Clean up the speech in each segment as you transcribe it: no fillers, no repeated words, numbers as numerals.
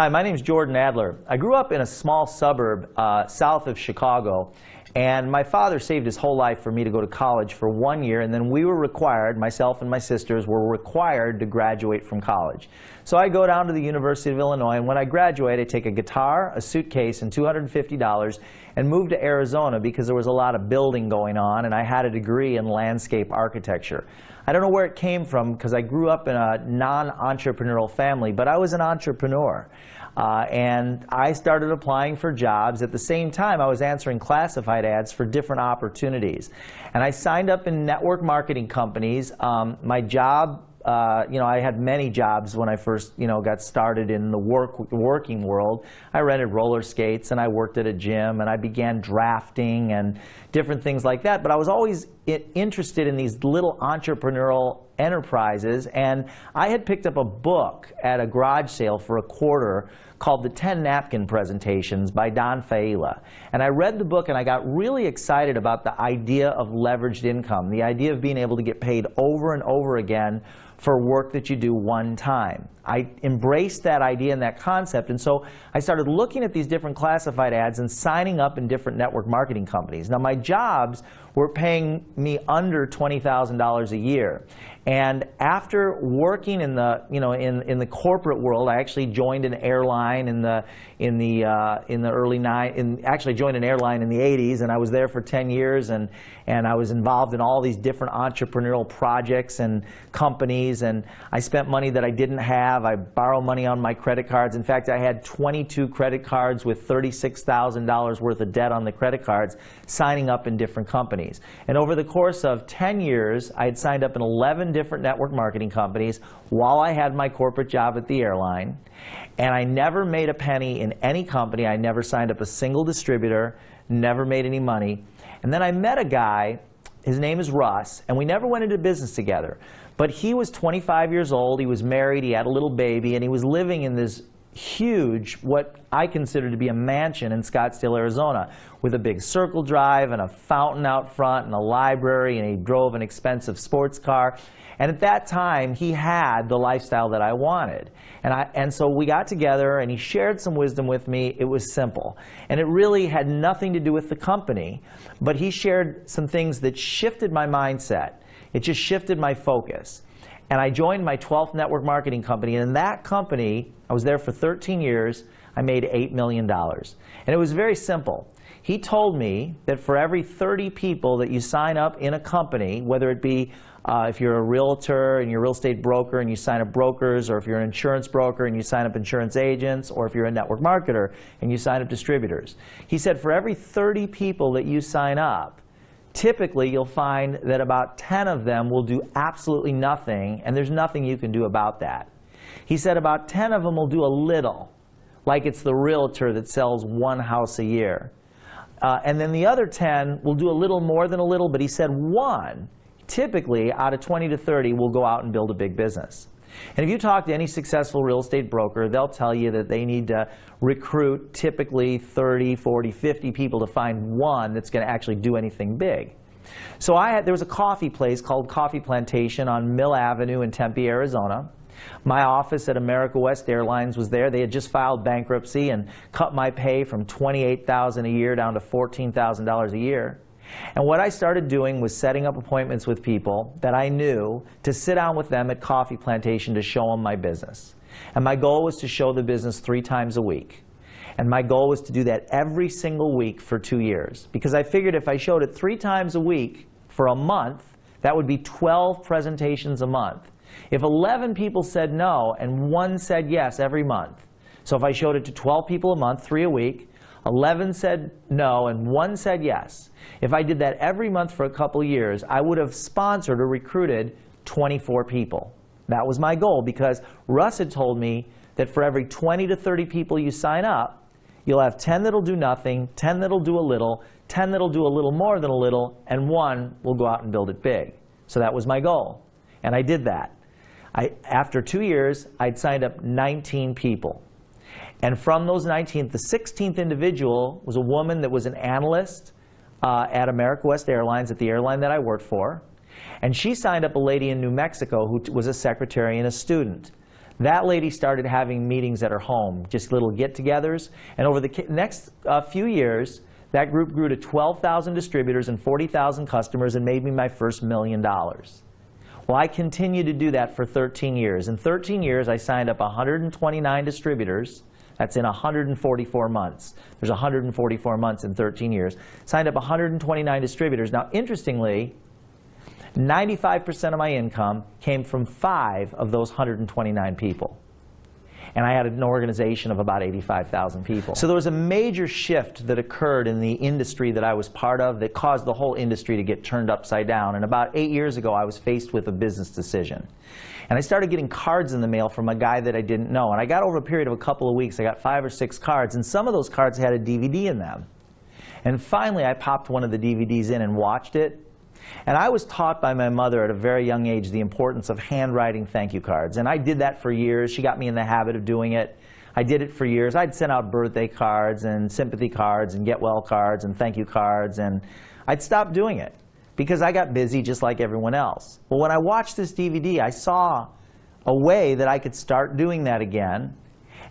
Hi, my name is Jordan Adler. I grew up in a small suburb south of Chicago, and my father saved his whole life for me to go to college for 1 year, and then we were required, myself and my sisters were required to graduate from college. So I go down to the University of Illinois, and when I graduate, I take a guitar, a suitcase, and $250 and move to Arizona because there was a lot of building going on, and I had a degree in landscape architecture. I don't know where it came from because I grew up in a non-entrepreneurial family, but I was an entrepreneur. And I started applying for jobs. At the same time, I was answering classified ads for different opportunities. And I signed up in network marketing companies. My job, I had many jobs when I first, got started in the working world. I rented roller skates, and I worked at a gym, and I began drafting and different things like that. But I was always interested in these little entrepreneurial enterprises, and I had picked up a book at a garage sale for a quarter called The 10 Napkin Presentations by Don Failla. And I read the book, and I got really excited about the idea of leveraged income, the idea of being able to get paid over and over again for work that you do one time. I embraced that idea and that concept, and so I started looking at these different classified ads and signing up in different network marketing companies. Now, my jobs were paying me under $20,000 a year. And after working in the in the corporate world, I actually joined an airline actually joined an airline in the 80s, and I was there for 10 years, and I was involved in all these different entrepreneurial projects and companies, and I spent money that I didn't have. I borrowed money on my credit cards. In fact, I had 22 credit cards with $36,000 worth of debt on the credit cards, signing up in different companies. And over the course of 10 years, I had signed up in 11 different network marketing companies while I had my corporate job at the airline. And I never made a penny in any company. I never signed up a single distributor, never made any money. And then I met a guy, his name is Russ, and we never went into business together. But he was 25 years old, he was married, he had a little baby, and he was living in this huge, what I consider to be a mansion in Scottsdale, Arizona, with a big circle drive and a fountain out front and a library, and he drove an expensive sports car. And at that time, he had the lifestyle that I wanted. And so we got together, and he shared some wisdom with me. It was simple. And it really had nothing to do with the company, but he shared some things that shifted my mindset. It just shifted my focus. And I joined my 12th network marketing company, and in that company, I was there for 13 years, I made $8 million. And it was very simple. He told me that for every 30 people that you sign up in a company, whether it be if you're a realtor and you're a real estate broker and you sign up brokers, or if you're an insurance broker and you sign up insurance agents, or if you're a network marketer and you sign up distributors. He said for every 30 people that you sign up, typically you'll find that about 10 of them will do absolutely nothing, and there's nothing you can do about that. He said about 10 of them will do a little, like it's the realtor that sells one house a year. And then the other 10 will do a little more than a little, but he said one, typically out of 20 to 30, will go out and build a big business. And if you talk to any successful real estate broker, they'll tell you that they need to recruit typically 30, 40, 50 people to find one that's going to actually do anything big. So there was a coffee place called Coffee Plantation on Mill Avenue in Tempe, Arizona. My office at America West Airlines was there. They had just filed bankruptcy and cut my pay from $28,000 a year down to $14,000 a year. And what I started doing was setting up appointments with people that I knew to sit down with them at Coffee Plantation to show them my business. And my goal was to show the business 3 times a week. And my goal was to do that every single week for 2 years. Because I figured if I showed it 3 times a week for a month, that would be 12 presentations a month. If 11 people said no and 1 said yes every month, so if I showed it to 12 people a month, 3 a week, 11 said no, and 1 said yes. If I did that every month for a couple years, I would have sponsored or recruited 24 people. That was my goal, because Russ had told me that for every 20 to 30 people you sign up, you'll have 10 that'll do nothing, 10 that'll do a little, 10 that'll do a little more than a little, and 1 will go out and build it big. So that was my goal, and I did that. After 2 years, I'd signed up 19 people. And from those 19, the 16th individual was a woman that was an analyst at America West Airlines, at the airline that I worked for. And she signed up a lady in New Mexico who was a secretary and a student. That lady started having meetings at her home, just little get-togethers, and over the next few years, that group grew to 12,000 distributors and 40,000 customers and made me my first $1 million. Well, I continued to do that for 13 years. In 13 years, I signed up 129 distributors. That's in 144 months. There's 144 months in 13 years. Signed up 129 distributors. Now, interestingly, 95% of my income came from 5 of those 129 people. And I had an organization of about 85,000 people. So there was a major shift that occurred in the industry that I was part of that caused the whole industry to get turned upside down. And about 8 years ago, I was faced with a business decision. And I started getting cards in the mail from a guy that I didn't know. And I got over a period of a couple of weeks, I got 5 or 6 cards, and some of those cards had a DVD in them. And finally, I popped one of the DVDs in and watched it. And I was taught by my mother at a very young age the importance of handwriting thank you cards. And I did that for years. She got me in the habit of doing it. I did it for years. I'd send out birthday cards and sympathy cards and get well cards and thank you cards. And I'd stop doing it because I got busy just like everyone else. Well, when I watched this DVD, I saw a way that I could start doing that again.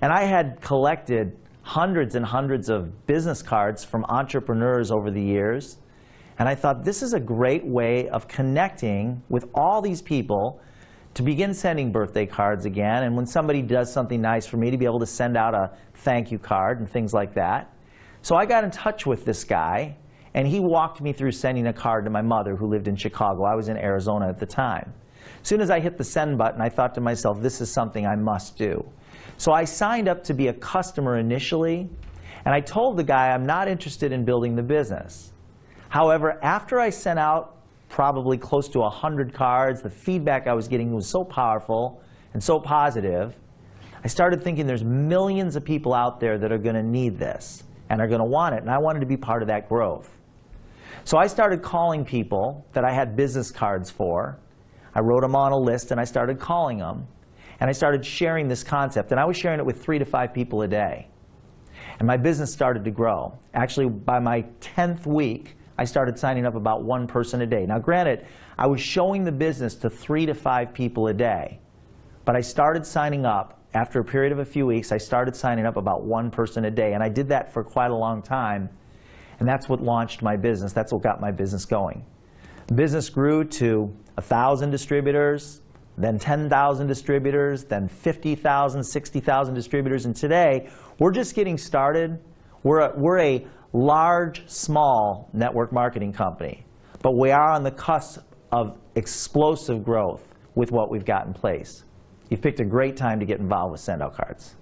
And I had collected hundreds and hundreds of business cards from entrepreneurs over the years. And I thought, this is a great way of connecting with all these people to begin sending birthday cards again. And when somebody does something nice for me, to be able to send out a thank you card and things like that. So I got in touch with this guy, and he walked me through sending a card to my mother, who lived in Chicago. I was in Arizona at the time. As soon as I hit the send button, I thought to myself, this is something I must do. So I signed up to be a customer initially, and I told the guy I'm not interested in building the business. However, after I sent out probably close to 100 cards, the feedback I was getting was so powerful and so positive, I started thinking there's millions of people out there that are going to need this and are going to want it, and I wanted to be part of that growth. So I started calling people that I had business cards for. I wrote them on a list, and I started calling them, and I started sharing this concept, and I was sharing it with 3 to 5 people a day. And my business started to grow. Actually, by my 10th week, I started signing up about 1 person a day. Now, granted, I was showing the business to 3 to 5 people a day, but I started signing up, after a period of a few weeks, I started signing up about 1 person a day, and I did that for quite a long time, and that's what launched my business. That's what got my business going. The business grew to 1,000 distributors, then 10,000 distributors, then 50,000, 60,000 distributors, and today, we're just getting started. We're a large, small network marketing company. But we are on the cusp of explosive growth with what we've got in place. You've picked a great time to get involved with SendOutCards.